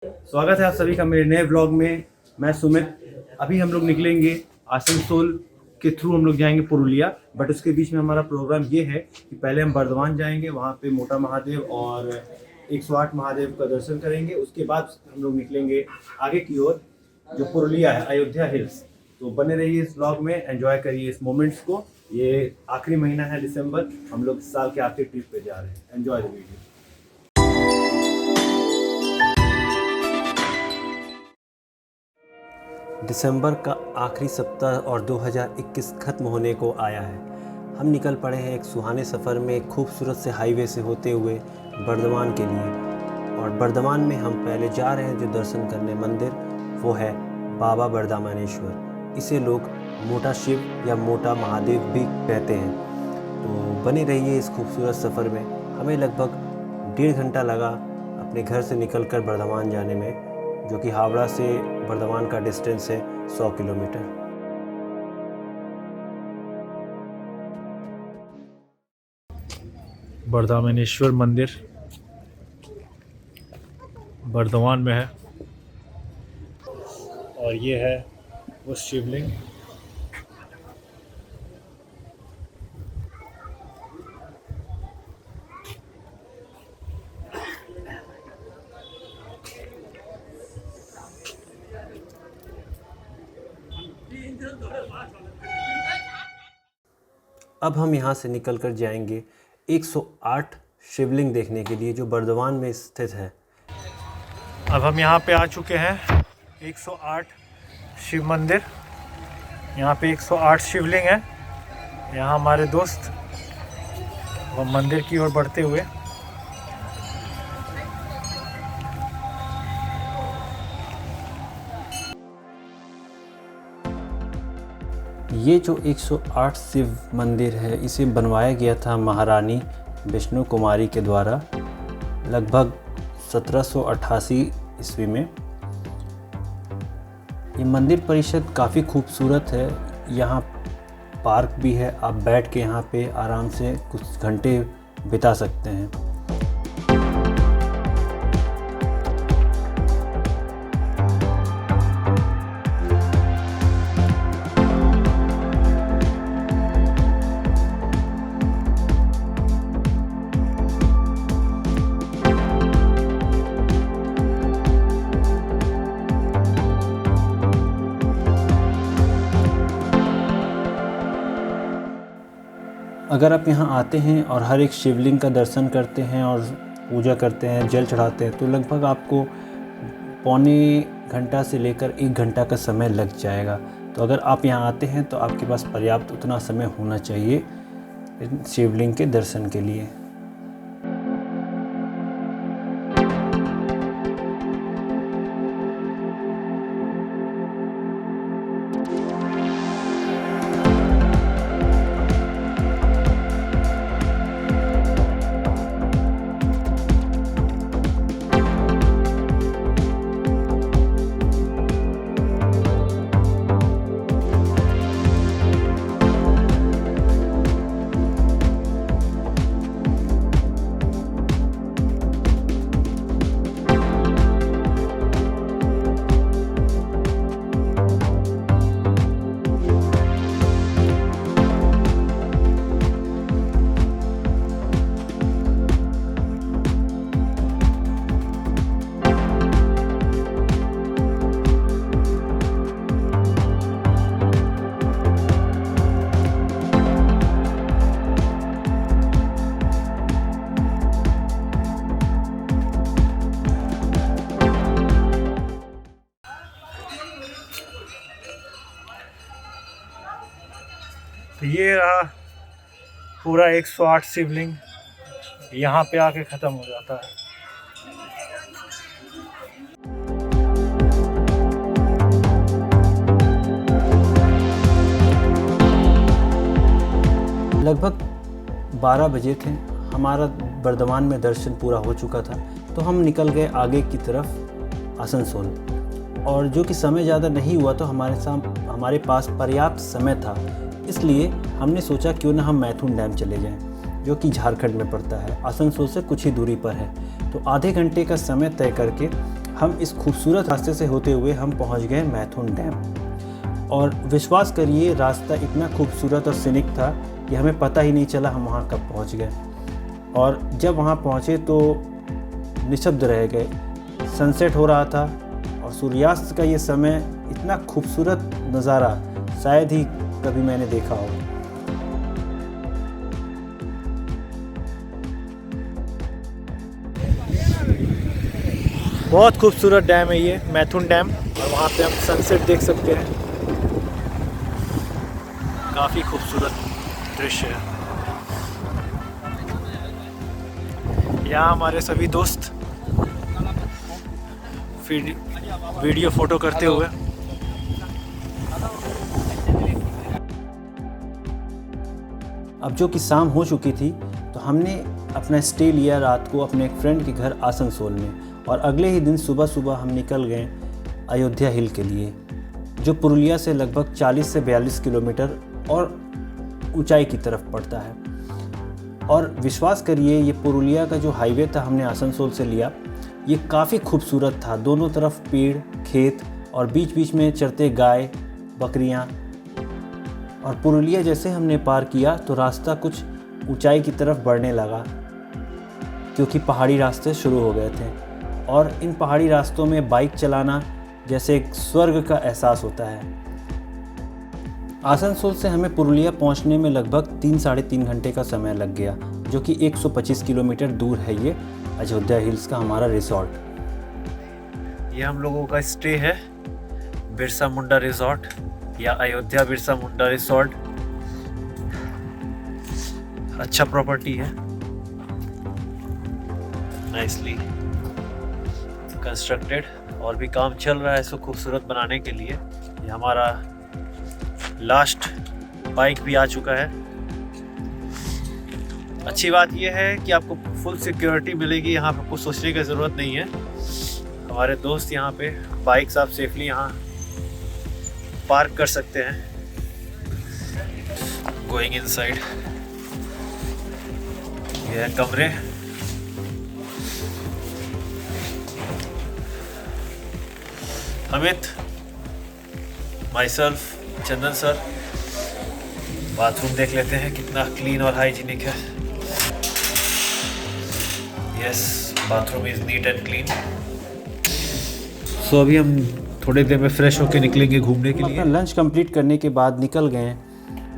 स्वागत है आप सभी का मेरे नए ब्लॉग में। मैं सुमित। अभी हम लोग निकलेंगे आसनसोल के थ्रू हम लोग जाएंगे पुरुलिया, बट उसके बीच में हमारा प्रोग्राम ये है कि पहले हम बर्धमान जाएंगे, वहाँ पे मोटा महादेव और 108 महादेव का दर्शन करेंगे। उसके बाद हम लोग निकलेंगे आगे की ओर, जो पुरुलिया है, अयोध्या हिल्स। तो बने रहिए इस ब्लॉग में, एंजॉय करिए इस मोमेंट्स को। ये आखिरी महीना है दिसंबर, हम लोग इस साल के आखिरी ट्रिप पे जा रहे हैं। Enjoy the video. दिसंबर का आखिरी सप्ताह और 2021 खत्म होने को आया है। हम निकल पड़े हैं एक सुहाने सफ़र में, एक खूबसूरत से हाईवे से होते हुए बर्धमान के लिए। और बर्धमान में हम पहले जा रहे हैं जो दर्शन करने मंदिर, वो है बाबा बर्दामनेश्वर। इसे लोग मोटा शिव या मोटा महादेव भी कहते हैं। तो बने रहिए इस खूबसूरत सफ़र में। हमें लगभग 1.5 घंटा लगा अपने घर से निकलकर बर्धमान जाने में, जो कि हावड़ा से बर्धमान का डिस्टेंस है 100 किलोमीटर। बर्दामनेश्वर मंदिर बर्धमान में है और ये है वो शिवलिंग। अब हम यहाँ से निकलकर जाएंगे 108 शिवलिंग देखने के लिए, जो बर्धमान में स्थित है। अब हम यहाँ पे आ चुके हैं 108 शिव मंदिर। यहाँ पे 108 शिवलिंग है। यहाँ हमारे दोस्त वो मंदिर की ओर बढ़ते हुए। ये जो 108 शिव मंदिर है, इसे बनवाया गया था महारानी विष्णु कुमारी के द्वारा लगभग 1788 ईस्वी में। ये मंदिर परिसर काफ़ी खूबसूरत है। यहाँ पार्क भी है, आप बैठ के यहाँ पे आराम से कुछ घंटे बिता सकते हैं। अगर आप यहाँ आते हैं और हर एक शिवलिंग का दर्शन करते हैं और पूजा करते हैं, जल चढ़ाते हैं, तो लगभग आपको पौने घंटा से लेकर 1 घंटा का समय लग जाएगा। तो अगर आप यहाँ आते हैं तो आपके पास पर्याप्त उतना समय होना चाहिए शिवलिंग के दर्शन के लिए। तो ये रहा पूरा 108 शिवलिंग, यहाँ पे आके ख़त्म हो जाता है। लगभग 12 बजे थे। हमारा बर्धमान में दर्शन पूरा हो चुका था, तो हम निकल गए आगे की तरफ आसनसोल। और जो कि समय ज़्यादा नहीं हुआ, तो हमारे पास पर्याप्त समय था, इसलिए हमने सोचा क्यों ना हम मैथुन डैम चले जाएं, जो कि झारखंड में पड़ता है, आसनसोल से कुछ ही दूरी पर है। तो आधे घंटे का समय तय करके हम इस खूबसूरत रास्ते से होते हुए हम पहुंच गए मैथुन डैम। और विश्वास करिए रास्ता इतना खूबसूरत और सीनिक था कि हमें पता ही नहीं चला हम वहाँ कब पहुँच गए। और जब वहाँ पहुँचे तो निशब्द रह गए। सनसेट हो रहा था और सूर्यास्त का ये समय इतना खूबसूरत नज़ारा शायद ही कभी मैंने देखा हो। बहुत खूबसूरत डैम है ये मैथुन डैम, और वहाँ पे हम सनसेट देख सकते हैं। काफ़ी खूबसूरत दृश्य है। यहाँ हमारे सभी दोस्त वीडियो फोटो करते हुए। अब जो कि शाम हो चुकी थी तो हमने अपना स्टे लिया रात को अपने एक फ्रेंड के घर आसनसोल में, और अगले ही दिन सुबह सुबह हम निकल गए अयोध्या हिल के लिए, जो पुरुलिया से लगभग 40 से 42 किलोमीटर और ऊंचाई की तरफ पड़ता है। और विश्वास करिए ये पुरुलिया का जो हाईवे था हमने आसनसोल से लिया, ये काफ़ी खूबसूरत था। दोनों तरफ पेड़, खेत और बीच बीच में चरते गाय, बकरियां। और पुरुलिया जैसे हमने पार किया तो रास्ता कुछ ऊंचाई की तरफ बढ़ने लगा, क्योंकि पहाड़ी रास्ते शुरू हो गए थे। और इन पहाड़ी रास्तों में बाइक चलाना जैसे एक स्वर्ग का एहसास होता है। आसनसोल से हमें पुरुलिया पहुंचने में लगभग 3-3.5 घंटे का समय लग गया, जो कि 125 किलोमीटर दूर है ये अयोध्या हिल्स का हमारा रिसॉर्ट। ये हम लोगों का स्टे है बिरसा मुंडा रिसॉर्ट या अयोध्या बिरसा मुंडा रिसॉर्ट। अच्छा प्रॉपर्टी है, नाइसली कंस्ट्रक्टेड, और भी काम चल रहा है इसको खूबसूरत बनाने के लिए। ये हमारा लास्ट बाइक भी आ चुका है। अच्छी बात यह है कि आपको फुल सिक्योरिटी मिलेगी, यहाँ पे कुछ सोचने की ज़रूरत नहीं है। हमारे दोस्त यहाँ पे बाइक्स आप सेफली यहाँ पार्क कर सकते हैं। गोइंग इनसाइड, ये है कमरे। Amit, myself, Chandan sir, bathroom देख लेते हैं कितना क्लीन और हाइजीनिक है। Yes, bathroom is neat and clean. So अभी हम थोड़ी देर में फ्रेश होकर निकलेंगे घूमने के लिए। अपना लंच कंप्लीट करने के बाद निकल गए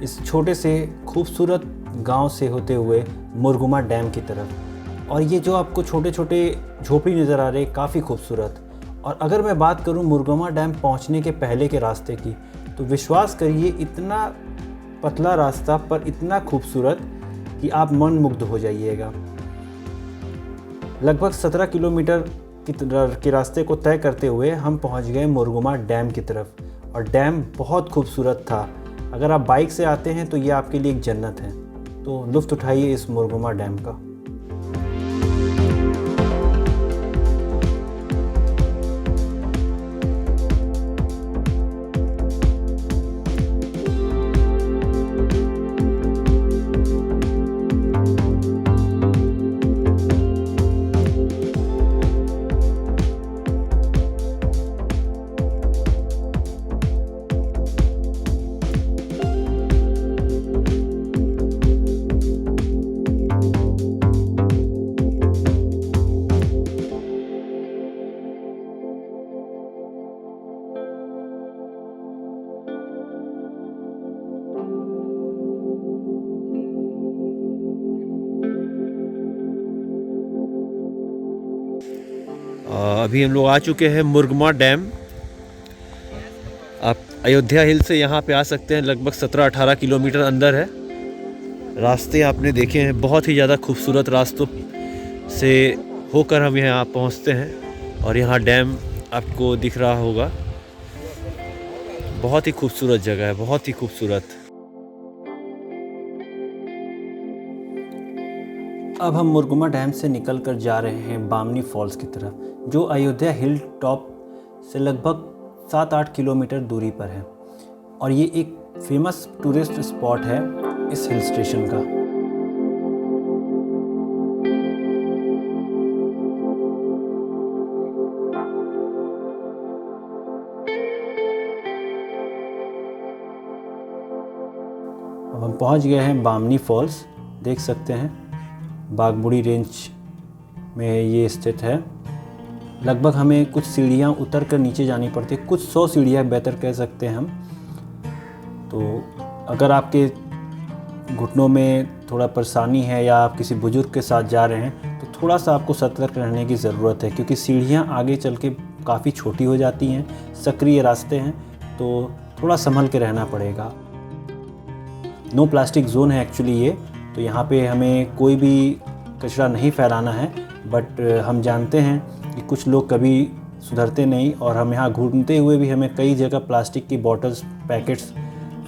इस छोटे से खूबसूरत गांव से होते हुए मुरगुमा डैम की तरफ। और ये जो आपको छोटे छोटे झोपड़ी नज़र आ रहे, काफ़ी खूबसूरत। और अगर मैं बात करूं मुरगुमा डैम पहुंचने के पहले के रास्ते की, तो विश्वास करिए इतना पतला रास्ता पर इतना खूबसूरत कि आप मन मुग्ध हो जाइएगा। लगभग 17 किलोमीटर के रास्ते को तय करते हुए हम पहुंच गए मुरगुमा डैम की तरफ। और डैम बहुत खूबसूरत था। अगर आप बाइक से आते हैं तो ये आपके लिए एक जन्नत है। तो लुत्फ़ उठाइए इस मुरगुमा डैम का। अभी हम लोग आ चुके हैं मुरगुमा डैम। आप अयोध्या हिल से यहाँ पे आ सकते हैं, लगभग 17-18 किलोमीटर अंदर है। रास्ते आपने देखे हैं, बहुत ही ज़्यादा खूबसूरत रास्तों से होकर हम यहाँ पहुँचते हैं। और यहाँ डैम आपको दिख रहा होगा, बहुत ही खूबसूरत जगह है, बहुत ही खूबसूरत। अब हम मुरगुमा डैम से निकलकर जा रहे हैं बामनी फॉल्स की तरफ, जो अयोध्या हिल टॉप से लगभग 7-8 किलोमीटर दूरी पर है। और ये एक फेमस टूरिस्ट स्पॉट है इस हिल स्टेशन का। अब हम पहुंच गए हैं बामनी फॉल्स। देख सकते हैं बागबुड़ी रेंज में ये स्थित है। लगभग हमें कुछ सीढ़ियाँ उतर कर नीचे जानी पड़ती है, कुछ 100 सीढ़ियाँ बेहतर कह सकते हैं हम। तो अगर आपके घुटनों में थोड़ा परेशानी है या आप किसी बुजुर्ग के साथ जा रहे हैं तो थोड़ा सा आपको सतर्क रहने की ज़रूरत है, क्योंकि सीढ़ियाँ आगे चल के काफ़ी छोटी हो जाती हैं, सक्रिय रास्ते हैं, तो थोड़ा संभल के रहना पड़ेगा। नो प्लास्टिक जोन है एक्चुअली ये, तो यहाँ पे हमें कोई भी कचरा नहीं फैलाना है। बट हम जानते हैं कि कुछ लोग कभी सुधरते नहीं और हम यहाँ घूमते हुए भी हमें कई जगह प्लास्टिक की बॉटल्स, पैकेट्स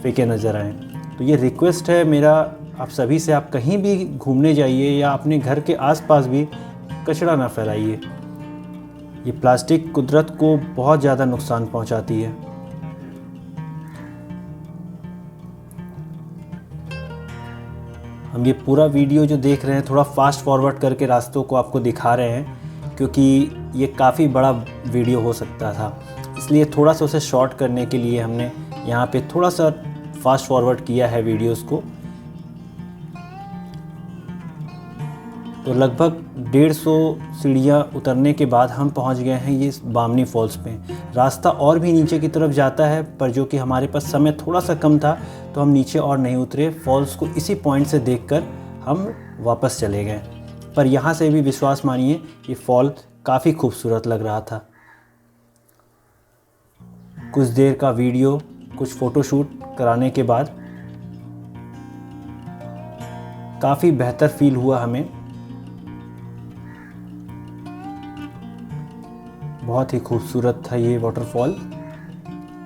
फेंके नज़र आए। तो ये रिक्वेस्ट है मेरा आप सभी से, आप कहीं भी घूमने जाइए या अपने घर के आसपास भी कचरा ना फैलाइए। ये प्लास्टिक कुदरत को बहुत ज़्यादा नुकसान पहुंचाती है। हम ये पूरा वीडियो जो देख रहे हैं थोड़ा फास्ट फॉरवर्ड करके रास्तों को आपको दिखा रहे हैं, क्योंकि ये काफ़ी बड़ा वीडियो हो सकता था, इसलिए थोड़ा सा उसे शॉर्ट करने के लिए हमने यहाँ पे थोड़ा सा फास्ट फॉरवर्ड किया है वीडियोस को। तो लगभग 150 सीढ़ियाँ उतरने के बाद हम पहुँच गए हैं ये बामनी फॉल्स पे। रास्ता और भी नीचे की तरफ जाता है, पर जो कि हमारे पास समय थोड़ा सा कम था तो हम नीचे और नहीं उतरे। फॉल्स को इसी पॉइंट से देखकर हम वापस चले गए। पर यहाँ से भी विश्वास मानिए ये फॉल काफ़ी खूबसूरत लग रहा था। कुछ देर का वीडियो, कुछ फ़ोटोशूट कराने के बाद काफ़ी बेहतर फील हुआ हमें। बहुत ही खूबसूरत था ये वाटरफॉल।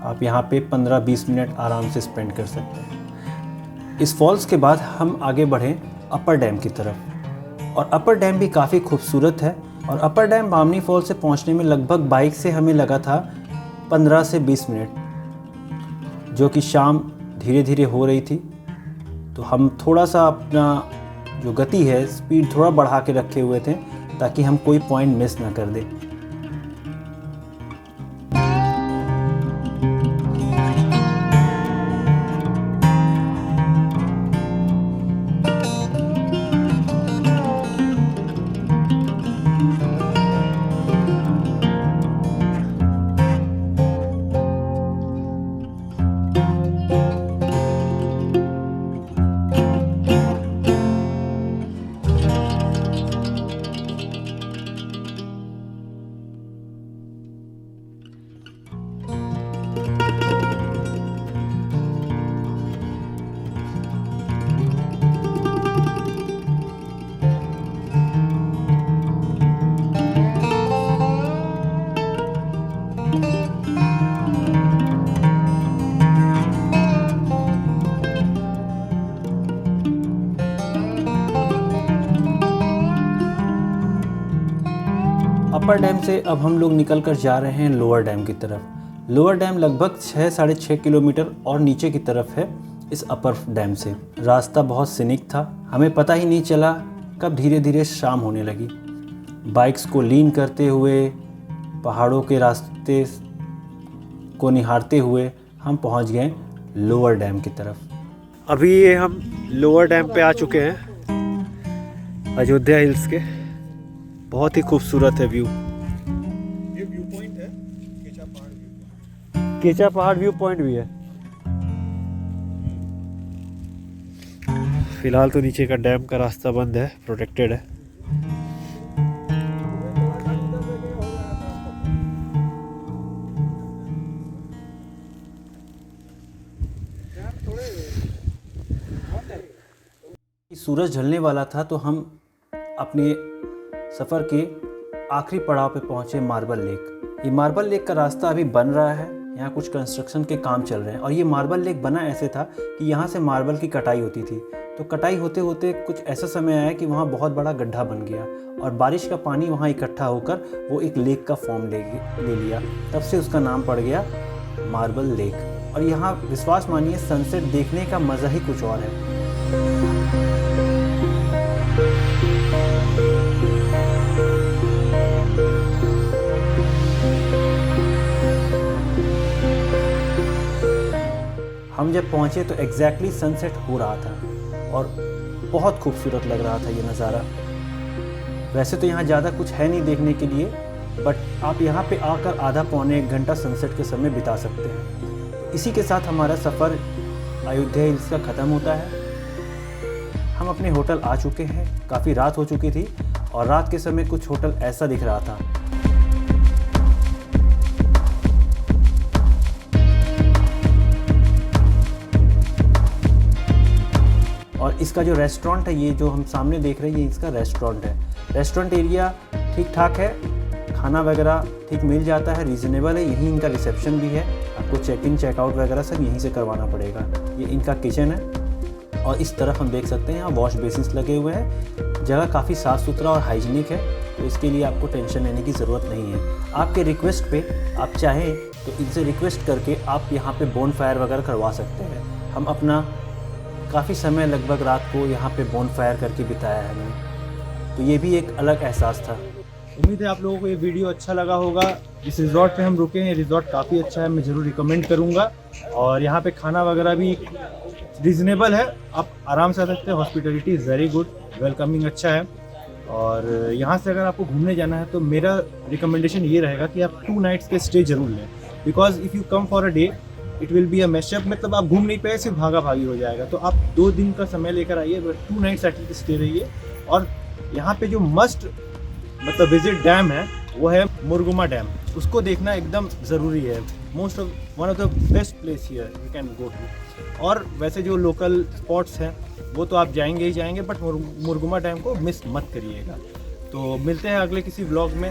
आप यहाँ पे 15-20 मिनट आराम से स्पेंड कर सकते हैं। इस फॉल्स के बाद हम आगे बढ़े अपर डैम की तरफ, और अपर डैम भी काफ़ी खूबसूरत है। और अपर डैम बामनी फॉल से पहुँचने में लगभग बाइक से हमें लगा था 15 से 20 मिनट, जो कि शाम धीरे धीरे हो रही थी। तो हम थोड़ा सा अपना जो गति है, स्पीड थोड़ा बढ़ा के रखे हुए थे ताकि हम कोई पॉइंट मिस ना कर दें। अपर डैम से अब हम लोग निकल कर जा रहे हैं लोअर डैम की तरफ। लोअर डैम लगभग 6-6.5 किलोमीटर और नीचे की तरफ है इस अपर डैम से। रास्ता बहुत सीनिक था, हमें पता ही नहीं चला कब धीरे धीरे शाम होने लगी। बाइक्स को लीन करते हुए, पहाड़ों के रास्ते को निहारते हुए हम पहुंच गए लोअर डैम की तरफ। अभी ये हम लोअर डैम पे आ चुके हैं, अयोध्या हिल्स के। बहुत ही खूबसूरत है व्यू। ये व्यू पॉइंट है केचा पहाड़ व्यू। केचा पहाड़ व्यू पॉइंट भी है। फिलहाल तो नीचे का डैम का रास्ता बंद है, प्रोटेक्टेड है। सूरज ढलने वाला था तो हम अपने सफ़र के आखिरी पड़ाव पे पहुंचे मार्बल लेक। ये मार्बल लेक का रास्ता अभी बन रहा है, यहाँ कुछ कंस्ट्रक्शन के काम चल रहे हैं। और ये मार्बल लेक बना ऐसे था कि यहाँ से मार्बल की कटाई होती थी। तो कटाई होते होते कुछ ऐसा समय आया कि वहाँ बहुत बड़ा गड्ढा बन गया और बारिश का पानी वहाँ इकट्ठा होकर वो एक लेक का फॉर्म ले लिया। तब से उसका नाम पड़ गया मार्बल लेक। और यहाँ विश्वास मानिए सनसेट देखने का मज़ा ही कुछ और है। हम जब पहुँचे तो एग्जैक्टली सनसेट हो रहा था और बहुत खूबसूरत लग रहा था ये नज़ारा। वैसे तो यहाँ ज़्यादा कुछ है नहीं देखने के लिए, बट आप यहाँ पे आकर आधा पौने 1 घंटा सनसेट के समय बिता सकते हैं। इसी के साथ हमारा सफ़र अयोध्या हिल्स का ख़त्म होता है। हम अपने होटल आ चुके हैं, काफ़ी रात हो चुकी थी और रात के समय कुछ होटल ऐसा दिख रहा था। और इसका जो रेस्टोरेंट है, ये जो हम सामने देख रहे हैं, ये इसका रेस्टोरेंट है। रेस्टोरेंट एरिया ठीक ठाक है, खाना वगैरह ठीक मिल जाता है, रीज़नेबल है। यहीं इनका रिसेप्शन भी है, आपको चेक इन चेकआउट वगैरह सब यहीं से करवाना पड़ेगा। ये इनका किचन है और इस तरफ हम देख सकते हैं यहाँ वॉश बेसिन्स लगे हुए हैं। जगह काफ़ी साफ़ सुथरा और हाइजीनिक है, तो इसके लिए आपको टेंशन लेने की ज़रूरत नहीं है। आपके रिक्वेस्ट पे आप चाहें तो इनसे रिक्वेस्ट करके आप यहाँ पे बोन फायर वगैरह करवा सकते हैं। हम अपना काफ़ी समय लगभग रात को यहाँ पे बोन फायर करके बिताया है हमने, तो ये भी एक अलग एहसास था। उम्मीद है आप लोगों को ये वीडियो अच्छा लगा होगा। इस रिज़ॉर्ट पे हम रुके हैं, रिज़ॉर्ट काफ़ी अच्छा है, मैं ज़रूर रिकमेंड करूँगा। और यहाँ पे खाना वगैरह भी रीज़नेबल है, आप आराम से आ सकते हैं। Hospitality is very good, welcoming अच्छा है। और यहाँ से अगर आपको घूमने जाना है तो मेरा रिकमेंडेशन ये रहेगा कि आप 2 नाइट्स के स्टे ज़रूर लें, because if you come for a day it will be a mashup, मतलब आप घूम नहीं पाए, सिर्फ भागा भागी हो जाएगा। तो आप 2 दिन का समय लेकर आइए, बट 2 नाइट्स एटलीस्ट स्टे रहिए। और यहाँ पे जो मस्ट मतलब विजिट डैम है वो है मुरगुमा डैम, उसको देखना एकदम ज़रूरी है। One of the best place here you can go to. और वैसे जो लोकल स्पॉट्स हैं वो तो आप जाएंगे ही जाएंगे, बट मुरगुमा डैम को मिस मत करिएगा। तो मिलते हैं अगले किसी व्लॉग में।